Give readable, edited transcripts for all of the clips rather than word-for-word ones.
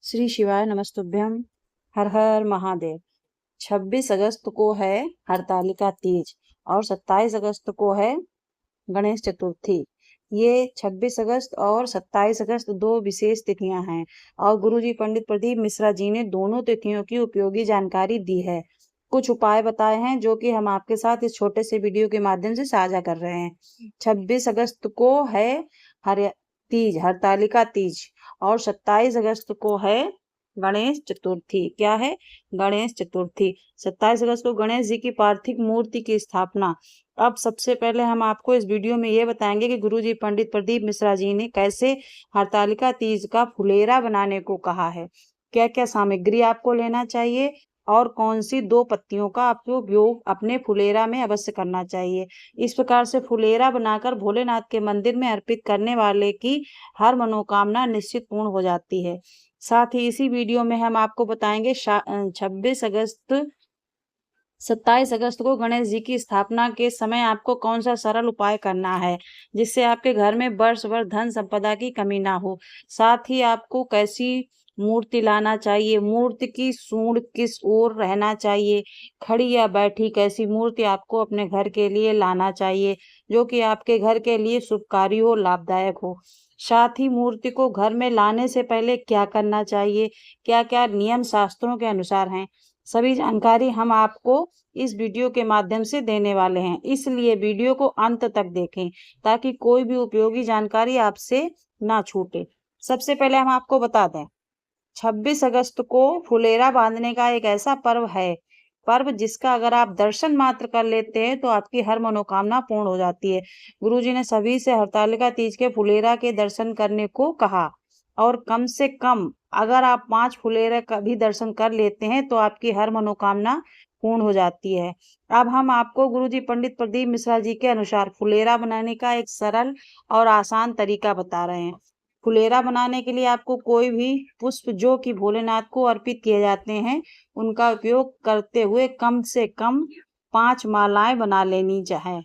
श्री शिवाय नमस्तुभ्यम। हर हर महादेव। 26 अगस्त को है हरतालिका तीज और 27 अगस्त को है गणेश चतुर्थी। ये 26 अगस्त और 27 अगस्त दो विशेष तिथियां हैं और गुरुजी पंडित प्रदीप मिश्रा जी ने दोनों तिथियों की उपयोगी जानकारी दी है। कुछ उपाय बताए हैं जो कि हम आपके साथ इस छोटे से वीडियो के माध्यम से साझा कर रहे हैं। 26 अगस्त को है हरतालिका तीज और 27 अगस्त को है गणेश चतुर्थी। क्या है? गणेश चतुर्थी। 27 अगस्त को गणेश जी की पार्थिव मूर्ति की स्थापना। अब सबसे पहले हम आपको इस वीडियो में ये बताएंगे कि गुरुजी पंडित प्रदीप मिश्रा जी ने कैसे हरतालिका तीज का फुलेरा बनाने को कहा है, क्या क्या सामग्री आपको लेना चाहिए और कौन सी दो पत्तियों का आपको उपयोग अपने फुलेरा में अवश्य करना चाहिए। इस प्रकार से फुलेरा बनाकर भोलेनाथ के मंदिर में अर्पित करने वाले की हर मनोकामना निश्चित पूर्ण हो जाती है। साथ ही इसी वीडियो में हम आपको बताएंगे 26 अगस्त 27 अगस्त को गणेश जी की स्थापना के समय आपको कौन सा सरल उपाय करना है जिससे आपके घर में वर्ष भर धन संपदा की कमी ना हो। साथ ही आपको कैसी मूर्ति लाना चाहिए, मूर्ति की सूंड किस ओर रहना चाहिए, खड़ी या बैठी कैसी मूर्ति आपको अपने घर के लिए लाना चाहिए जो कि आपके घर के लिए शुभकारी हो, लाभदायक हो। साथ ही मूर्ति को घर में लाने से पहले क्या करना चाहिए, क्या क्या नियम शास्त्रों के अनुसार हैं, सभी जानकारी हम आपको इस वीडियो के माध्यम से देने वाले हैं। इसलिए वीडियो को अंत तक देखें ताकि कोई भी उपयोगी जानकारी आपसे ना छूटे। सबसे पहले हम आपको बता दें, 26 अगस्त को फुलेरा बांधने का एक ऐसा पर्व जिसका अगर आप दर्शन मात्र कर लेते हैं तो आपकी हर मनोकामना पूर्ण हो जाती है। गुरुजी ने सभी से हरतालिका तीज के फुलेरा के दर्शन करने को कहा और कम से कम अगर आप 5 फुलेरा का भी दर्शन कर लेते हैं तो आपकी हर मनोकामना पूर्ण हो जाती है। अब हम आपको गुरुजी पंडित प्रदीप मिश्रा जी के अनुसार फुलेरा बनाने का एक सरल और आसान तरीका बता रहे हैं। फुलेरा बनाने के लिए आपको कोई भी पुष्प जो कि भोलेनाथ को अर्पित किए जाते हैं उनका उपयोग करते हुए कम से कम 5 मालाएं बना लेनी चाहिए।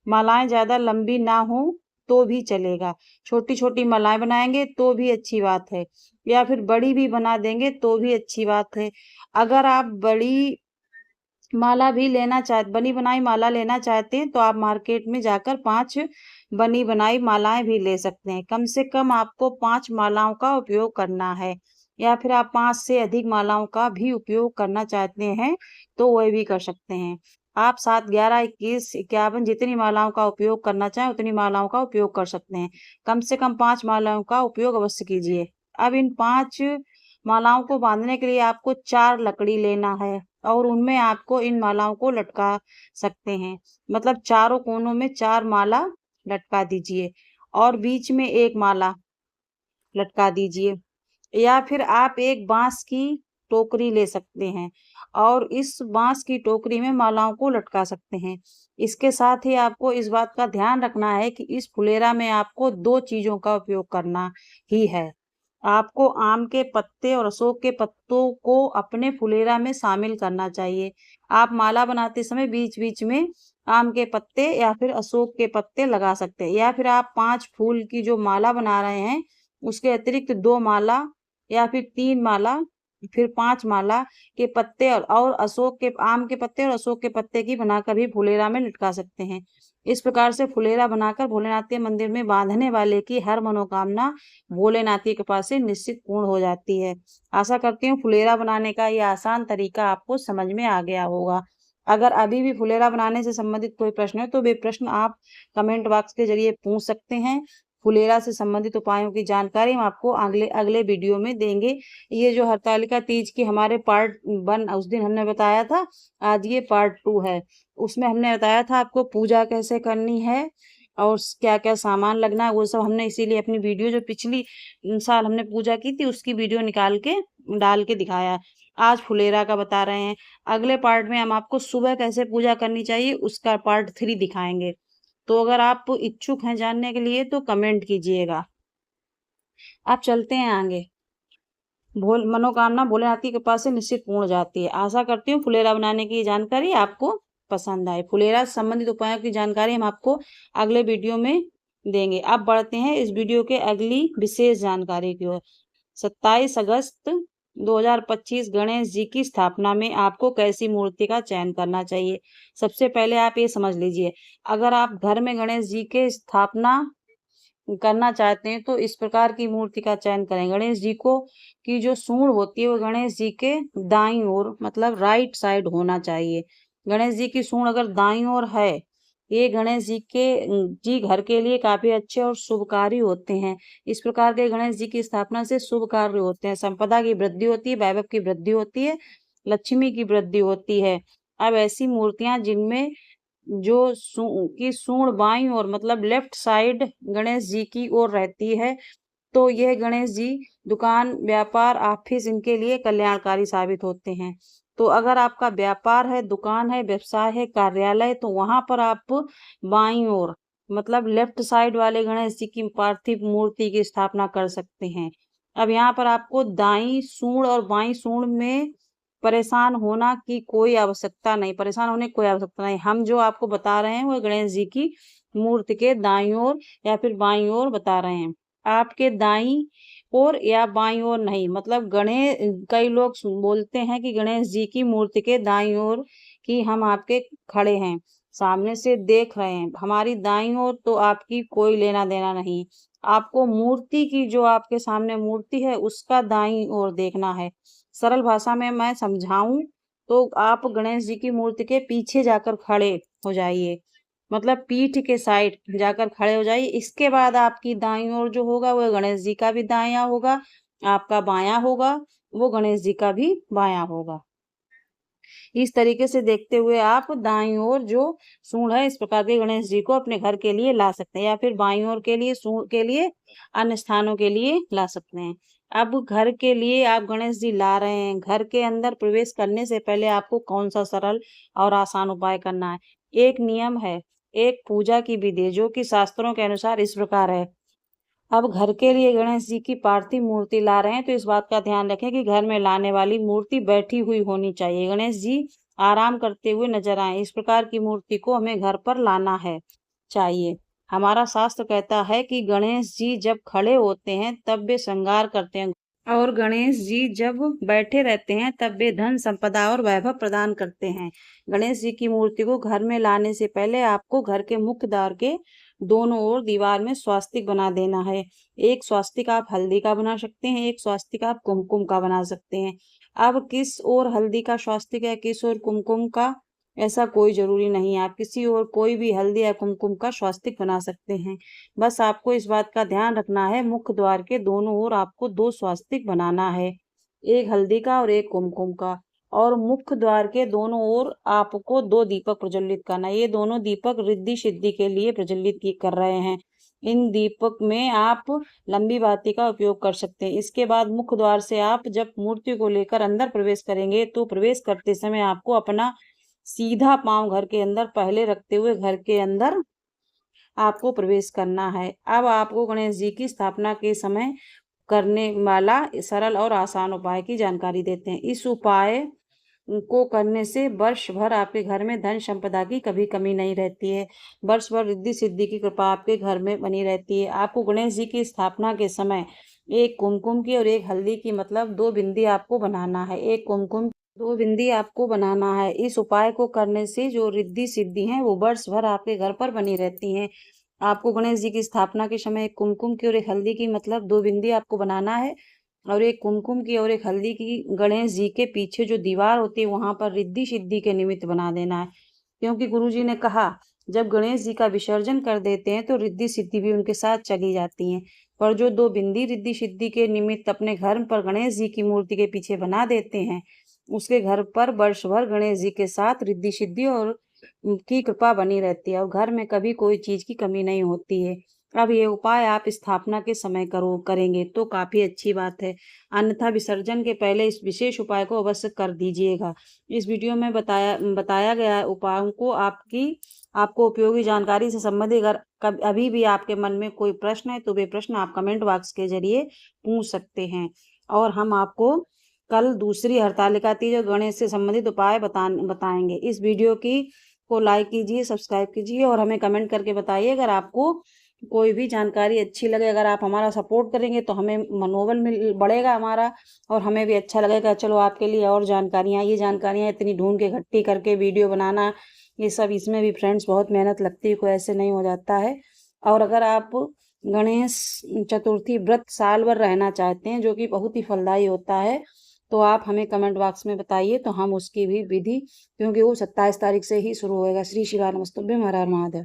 मालाएं ज्यादा लंबी ना हो तो भी चलेगा, छोटी छोटी मालाएं बनाएंगे तो भी अच्छी बात है या फिर बड़ी भी बना देंगे तो भी अच्छी बात है। अगर आप बड़ी माला भी लेना बनी बनाई माला लेना चाहते हैं तो आप मार्केट में जाकर 5 बनी बनाई मालाएं भी ले सकते हैं। कम से कम आपको 5 मालाओं का उपयोग करना है या फिर आप 5 से अधिक मालाओं का भी उपयोग करना चाहते हैं तो वह भी कर सकते हैं। आप 7, 11, 21, 51 जितनी मालाओं का उपयोग करना चाहें उतनी मालाओं का उपयोग कर सकते हैं। कम से कम 5 मालाओं का उपयोग अवश्य कीजिए। अब इन 5 मालाओं को बांधने के लिए आपको 4 लकड़ी लेना है और उनमें आपको इन मालाओं को लटका सकते हैं। मतलब चारों कोनों में 4 माला लटका दीजिए और बीच में 1 माला लटका दीजिए या फिर आप एक बांस की टोकरी ले सकते हैं और इस बांस की टोकरी में मालाओं को लटका सकते हैं। इसके साथ ही आपको इस बात का ध्यान रखना है कि इस फुलेरा में आपको 2 चीजों का उपयोग करना ही है। आपको आम के पत्ते और अशोक के पत्तों को अपने फुलेरा में शामिल करना चाहिए। आप माला बनाते समय बीच बीच में आम के पत्ते या फिर अशोक के पत्ते लगा सकते हैं या फिर आप 5 फूल की जो माला बना रहे हैं उसके अतिरिक्त 2 माला या फिर 3 माला फिर 5 माला के पत्ते और अशोक के आम के पत्ते और अशोक के पत्ते की बनाकर भी फुलेरा में लटका सकते हैं। इस प्रकार से फुलेरा बनाकर भोलेनाथ के मंदिर में बांधने वाले की हर मनोकामना भोलेनाथ की कृपा से निश्चित पूर्ण हो जाती है। आशा करती हूँ फुलेरा बनाने का ये आसान तरीका आपको समझ में आ गया होगा। अगर अभी भी फुलेरा बनाने से संबंधित कोई प्रश्न है तो वे प्रश्न आप कमेंट बॉक्स के जरिए पूछ सकते हैं। फुलेरा से संबंधित उपायों की जानकारी हम आपको अगले अगले वीडियो में देंगे। ये जो हरतालिका तीज की हमारे पार्ट 1 उस दिन हमने बताया था, आज ये पार्ट 2 है। उसमें हमने बताया था आपको पूजा कैसे करनी है और क्या क्या सामान लगना है, वो सब हमने इसीलिए अपनी वीडियो जो पिछली साल हमने पूजा की थी उसकी वीडियो निकाल के डाल के दिखाया। आज फुलेरा का बता रहे हैं। अगले पार्ट में हम आपको सुबह कैसे पूजा करनी चाहिए उसका पार्ट 3 दिखाएंगे। तो अगर आप इच्छुक हैं जानने के लिए तो कमेंट कीजिएगा। आप चलते हैं आगे। मनोकामना भोलेनाथ की कृपा से निश्चित पूर्ण हो जाती है। आशा करती हूँ फुलेरा बनाने की जानकारी आपको पसंद आए। फुलेरा से संबंधित उपायों की जानकारी हम आपको अगले वीडियो में देंगे। अब बढ़ते हैं इस वीडियो के अगली विशेष जानकारी की ओर। 27 अगस्त 2025 गणेश जी की स्थापना में आपको कैसी मूर्ति का चयन करना चाहिए। सबसे पहले आप ये समझ लीजिए, अगर आप घर में गणेश जी के स्थापना करना चाहते हैं तो इस प्रकार की मूर्ति का चयन करें। गणेश जी को की जो सूंड होती है वो गणेश जी के दाईं ओर मतलब राइट साइड होना चाहिए। गणेश जी की सूंड अगर दाईं ओर है, ये गणेश जी घर के लिए काफी अच्छे और शुभकारी होते हैं। इस प्रकार के गणेश जी की स्थापना से शुभ कार्य होते हैं, संपदा की वृद्धि होती है, वैभव की वृद्धि होती है, लक्ष्मी की वृद्धि होती है। अब ऐसी मूर्तियां जिनमें जो की सूंड बाईं ओर मतलब लेफ्ट साइड गणेश जी की ओर रहती है, तो यह गणेश जी दुकान, व्यापार, ऑफिस इनके लिए कल्याणकारी साबित होते हैं। तो अगर आपका व्यापार है, दुकान है, व्यवसाय है, कार्यालय, तो वहां पर आप बाईं ओर मतलब लेफ्ट साइड वाले गणेश जी की पार्थिव मूर्ति की स्थापना कर सकते हैं। अब यहाँ पर आपको दाईं सूंड और बाईं सूंड में परेशान होना की कोई आवश्यकता नहीं, परेशान होने की कोई आवश्यकता नहीं। हम जो आपको बता रहे हैं वो गणेश जी की मूर्ति के दाईं ओर या फिर बाईं ओर बता रहे हैं। आपके दाईं ओर या बाईं ओर नहीं, मतलब कई लोग बोलते हैं कि गणेश जी की मूर्ति के दाईं ओर कि हम आपके खड़े हैं, सामने से देख रहे हैं, हमारी दाईं ओर तो आपकी कोई लेना देना नहीं। आपको मूर्ति की, जो आपके सामने मूर्ति है उसका दाईं ओर देखना है। सरल भाषा में मैं समझाऊं तो आप गणेश जी की मूर्ति के पीछे जाकर खड़े हो जाइए, मतलब पीठ के साइड जाकर खड़े हो जाइए। इसके बाद आपकी दाईं ओर जो होगा वो गणेश जी का भी दायां होगा, आपका बायां होगा वो गणेश जी का भी बायां होगा। इस तरीके से देखते हुए आप दाईं ओर जो सूंड है इस प्रकार के गणेश जी को अपने घर के लिए ला सकते हैं, या फिर बाईं ओर के लिए सूंड के लिए अन्य स्थानों के लिए ला सकते हैं। अब घर के लिए आप गणेश जी ला रहे हैं, घर के अंदर प्रवेश करने से पहले आपको कौन सा सरल और आसान उपाय करना है। एक नियम है, एक पूजा की विधि जो कि शास्त्रों के अनुसार इस प्रकार है। अब घर के लिए गणेश जी की पार्थिव मूर्ति ला रहे हैं तो इस बात का ध्यान रखें कि घर में लाने वाली मूर्ति बैठी हुई होनी चाहिए, गणेश जी आराम करते हुए नजर आए, इस प्रकार की मूर्ति को हमें घर पर लाना है चाहिए। हमारा शास्त्र कहता है कि गणेश जी जब खड़े होते हैं तब वे श्रृंगार करते हैं, और गणेश जी जब बैठे रहते हैं तब वे धन, संपदा और वैभव प्रदान करते हैं। गणेश जी की मूर्ति को घर में लाने से पहले आपको घर के मुख्य द्वार के दोनों ओर दीवार में स्वास्तिक बना देना है। एक स्वास्तिक आप हल्दी का बना सकते हैं, एक स्वास्तिक आप कुमकुम का बना सकते हैं। अब किस ओर हल्दी का स्वास्तिक है, किस ओर कुमकुम का, ऐसा कोई जरूरी नहीं है, आप किसी और कोई भी हल्दी या कुमकुम का स्वास्तिक बना सकते हैं। बस आपको इस बात का ध्यान रखना है, मुख्य द्वार के दोनों ओर आपको 2 स्वास्तिक बनाना है, एक हल्दी का और एक कुमकुम का। और मुख्य द्वार के दोनों ओर आपको 2 दीपक प्रज्वलित करना है। ये दोनों दीपक रिद्धि सिद्धि के लिए प्रज्वलित कर रहे हैं। इन दीपक में आप लंबी बाती का उपयोग कर सकते हैं। इसके बाद मुख्य द्वार से आप जब मूर्ति को लेकर अंदर प्रवेश करेंगे तो प्रवेश करते समय आपको अपना सीधा पांव घर के अंदर पहले रखते हुए घर के अंदर आपको प्रवेश करना है। अब आपको गणेश जी की स्थापना के समय करने वाला सरल और आसान उपाय की जानकारी देते हैं। इस उपाय को करने से वर्ष भर आपके घर में धन संपदा की कभी कमी नहीं रहती है। वर्ष भर रिद्धि सिद्धि की कृपा आपके घर में बनी रहती है। आपको गणेश जी की स्थापना के समय एक कुमकुम की और एक हल्दी की मतलब 2 बिंदी आपको बनाना है। एक कुमकुम 2 बिंदी आपको बनाना है। इस उपाय को करने से जो रिद्धि सिद्धि हैं वो वर्ष भर आपके घर पर बनी रहती हैं। आपको गणेश जी की स्थापना के समय एक कुमकुम की और एक हल्दी की मतलब 2 बिंदी आपको बनाना है, और एक कुमकुम की और एक हल्दी की गणेश जी के पीछे जो दीवार होती है वहां पर रिद्धि सिद्धि के निमित्त बना देना है। क्योंकि गुरुजी ने कहा जब गणेश जी का विसर्जन कर देते हैं तो रिद्धि सिद्धि भी उनके साथ चली जाती हैं, पर जो 2 बिंदी रिद्धि सिद्धि के निमित्त अपने घर पर गणेश जी की मूर्ति के पीछे बना देते हैं, उसके घर पर वर्ष भर गणेश जी के साथ रिद्धि सिद्धि और की कृपा बनी रहती है और घर में कभी कोई चीज की कमी नहीं होती है। अब ये उपाय आप स्थापना के समय करेंगे तो काफी अच्छी बात है, अन्यथा विसर्जन के पहले इस विशेष उपाय को अवश्य कर दीजिएगा। इस वीडियो में बताया गया उपायों को आपको उपयोगी जानकारी से संबंधित अगर अभी भी आपके मन में कोई प्रश्न है तो वे प्रश्न आप कमेंट बॉक्स के जरिए पूछ सकते हैं, और हम आपको कल दूसरी हरतालिका तीज और गणेश से संबंधित उपाय बताएंगे। इस वीडियो को लाइक कीजिए, सब्सक्राइब कीजिए और हमें कमेंट करके बताइए अगर आपको कोई भी जानकारी अच्छी लगे, अगर आप हमारा सपोर्ट करेंगे तो हमें मनोबल बढ़ेगा हमारा, और हमें भी अच्छा लगेगा, चलो आपके लिए और जानकारियाँ, ये जानकारियाँ इतनी ढूंढ के इकट्ठी करके वीडियो बनाना, ये सब इसमें भी फ्रेंड्स बहुत मेहनत लगती है, कोई ऐसे नहीं हो जाता है। और अगर आप गणेश चतुर्थी व्रत साल भर रहना चाहते हैं, जो कि बहुत ही फलदायी होता है, तो आप हमें कमेंट बॉक्स में बताइए, तो हम उसकी भी विधि, क्योंकि वो 27 तारीख से ही शुरू होएगा। श्री शिवा नमस्तुभ्यम, हर हर महादेव।